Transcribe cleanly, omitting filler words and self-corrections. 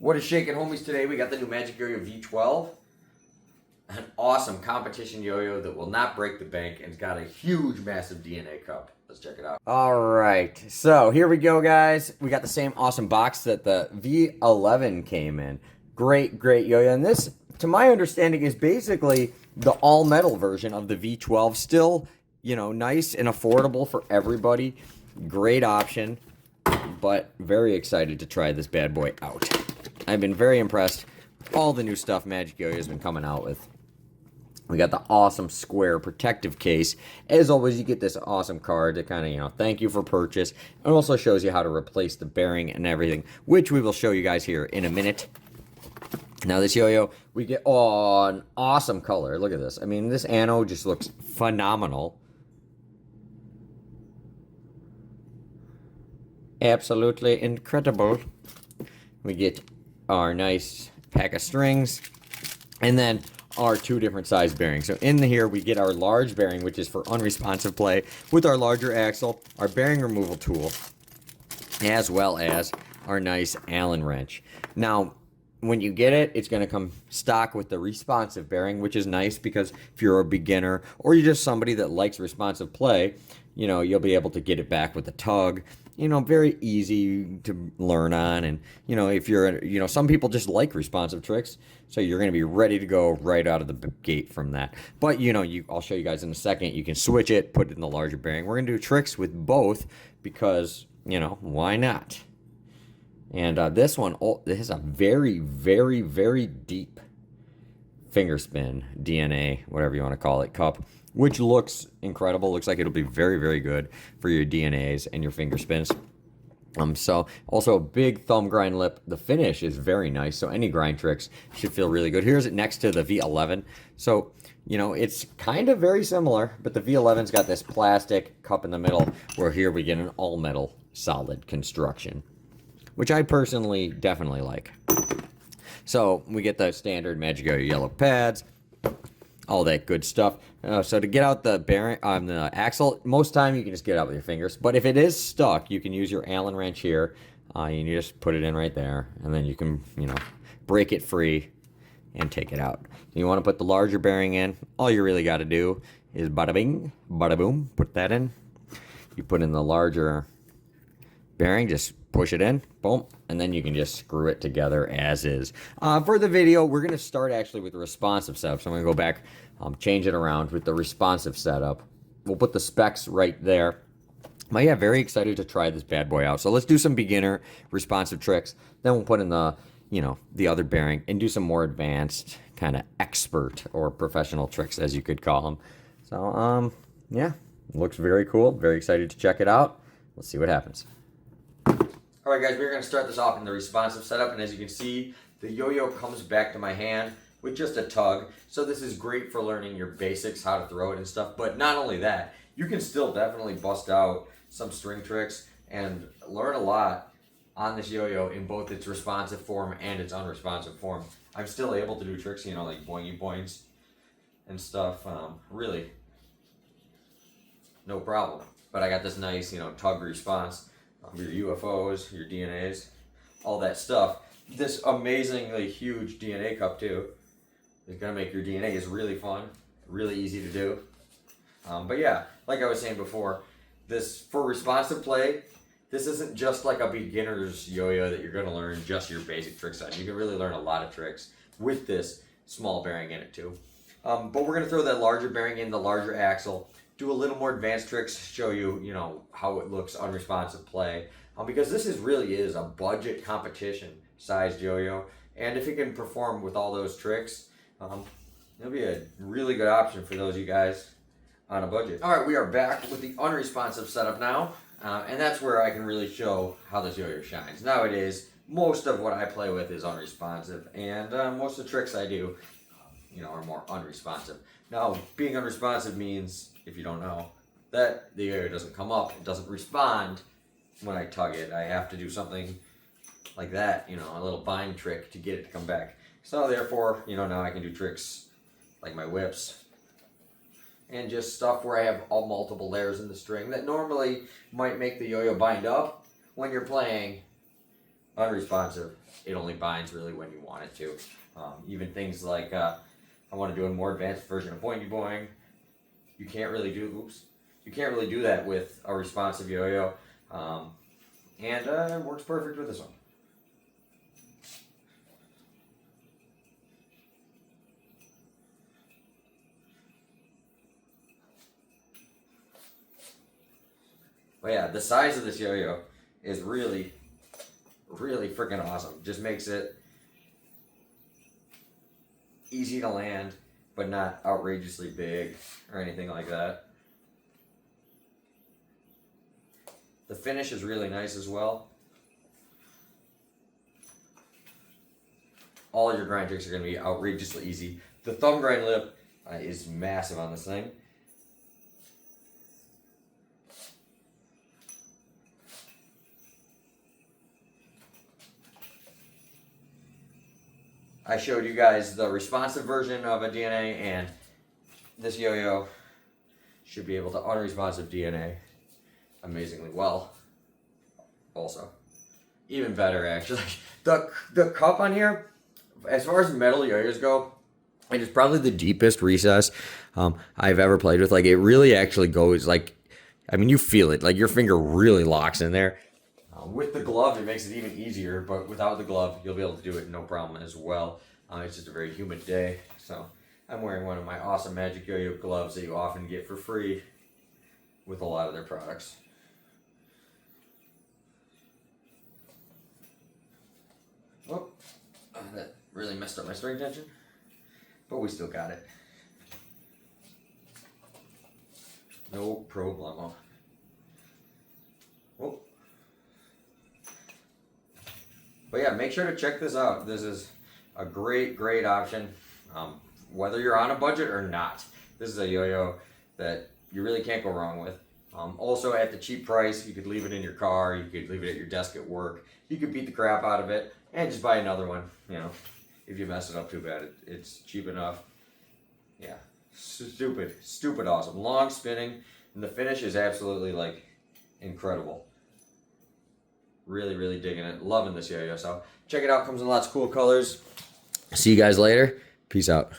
What is shaking, homies? Today we got the new MAGICYOYO V12. An awesome competition yo-yo that will not break the bank and it's got a huge, massive DNA cup. Let's check it out. All right, so here we go, guys. We got the same awesome box that the V11 came in. Great yo-yo. And this, to my understanding, is basically the all-metal version of the V12. Still, you know, nice and affordable for everybody. Great option, but very excited to try this bad boy out. I've been very impressed with all the new stuff MAGICYOYO has been coming out with. We got the awesome square protective case. As always, you get this awesome card to kind of, you know, thank you for purchase. It also shows you how to replace the bearing and everything, which we will show you guys here in a minute. Now this yo-yo, we get an awesome color. Look at this. I mean, this anno just looks phenomenal. Absolutely incredible. We get our nice pack of strings, and then our two different size bearings. So in here we get our large bearing, which is for unresponsive play, with our larger axle, our bearing removal tool, as well as our nice Allen wrench. Now, when you get it, it's going to come stock with the responsive bearing, which is nice because if you're a beginner or you're just somebody that likes responsive play, you know, you'll be able to get it back with a tug. You know, very easy to learn on. And, you know, if you're, you know, some people just like responsive tricks, so you're going to be ready to go right out of the gate from that. But, you know, I'll show you guys in a second. You can switch it, put it in the larger bearing. We're going to do tricks with both because, you know, why not? And this one, this is a very deep finger spin, DNA, whatever you want to call it, cup, which looks incredible. Looks like it'll be very good for your DNAs and your finger spins. So also a big thumb grind lip. The finish is very nice, so any grind tricks should feel really good. Here's it next to the V11. So, you know, it's kind of very similar, but the V11's got this plastic cup in the middle, where here we get an all-metal solid construction, which I personally definitely like. So we get the standard MAGICYOYO yellow pads, all that good stuff. So to get out the bearing on the axle, most time you can just get it out with your fingers. But if it is stuck, you can use your Allen wrench here. You just put it in right there, and then you can, you know, break it free and take it out. You want to put the larger bearing in. All you really got to do is bada bing, bada boom. Put that in. You put in the larger bearing, just push it in, boom, and then you can just screw it together as is. For the video, we're going to start actually with the responsive setup. So I'm going to go back, change it around with the responsive setup. We'll put the specs right there. But yeah, very excited to try this bad boy out. So let's do some beginner responsive tricks. Then we'll put in the, you know, the other bearing and do some more advanced kind of expert or professional tricks, as you could call them. So, yeah, looks very cool. Very excited to check it out. Let's see what happens. All right, guys, we're going to start this off in the responsive setup, and as you can see, the yo-yo comes back to my hand with just a tug. So this is great for learning your basics, how to throw it and stuff. But not only that, you can still definitely bust out some string tricks and learn a lot on this yo-yo in both its responsive form and its unresponsive form. I'm still able to do tricks, you know, like boingy boings and stuff. Really, no problem. But I got this nice, you know, tug response. Your UFOs, your DNAs, all that stuff. This amazingly huge DNA cup too is gonna make your DNAs really fun, really easy to do. But yeah, like I was saying before, this for responsive play, this isn't just like a beginner's yo-yo that you're gonna learn just your basic tricks on. You can really learn a lot of tricks with this small bearing in it too. But we're gonna throw that larger bearing in, the larger axle. Do a little more advanced tricks to show you, you know, how it looks unresponsive play. Because this really is a budget competition sized yo-yo. And if it can perform with all those tricks, it'll be a really good option for those of you guys on a budget. All right, we are back with the unresponsive setup now. And that's where I can really show how this yo-yo shines. Nowadays, most of what I play with is unresponsive. And most of the tricks I do, you know, are more unresponsive. Now, being unresponsive means, if you don't know, that the yo-yo doesn't come up, it doesn't respond when I tug it. I have to do something like that, you know, a little bind trick to get it to come back. So therefore, you know, now I can do tricks like my whips and just stuff where I have all multiple layers in the string that normally might make the yo-yo bind up when you're playing unresponsive. It only binds really when you want it to. Even things like I want to do a more advanced version of pointy boing. You can't really do that with a responsive yo-yo, and it works perfect with this one. But yeah, the size of this yo-yo is really, really freaking awesome. Just makes it easy to land, but not outrageously big or anything like that. The finish is really nice as well. All your grind tricks are going to be outrageously easy. The thumb grind lip is massive on this thing. I showed you guys the responsive version of a DNA, and this yo-yo should be able to unresponsive DNA amazingly well. Also, even better actually. The cup on here, as far as metal yo-yos go, it is probably the deepest recess I've ever played with. Like, it really actually goes, like, I mean, you feel it. Like, your finger really locks in there. With the glove, it makes it even easier, but without the glove, you'll be able to do it no problem as well. It's just a very humid day, so I'm wearing one of my awesome Magic Yo-Yo gloves that you often get for free with a lot of their products. Oh, that really messed up my string tension, but we still got it. No problemo. Oh. But yeah, make sure to check this out. This is a great, great option, whether you're on a budget or not. This is a yo-yo that you really can't go wrong with. Also, at the cheap price, you could leave it in your car, you could leave it at your desk at work, you could beat the crap out of it, and just buy another one, you know, if you mess it up too bad. It's cheap enough. Yeah, stupid awesome. Long spinning, and the finish is absolutely, like, incredible. Really, really digging it. Loving this yo-yo. So check it out. Comes in lots of cool colors. See you guys later. Peace out.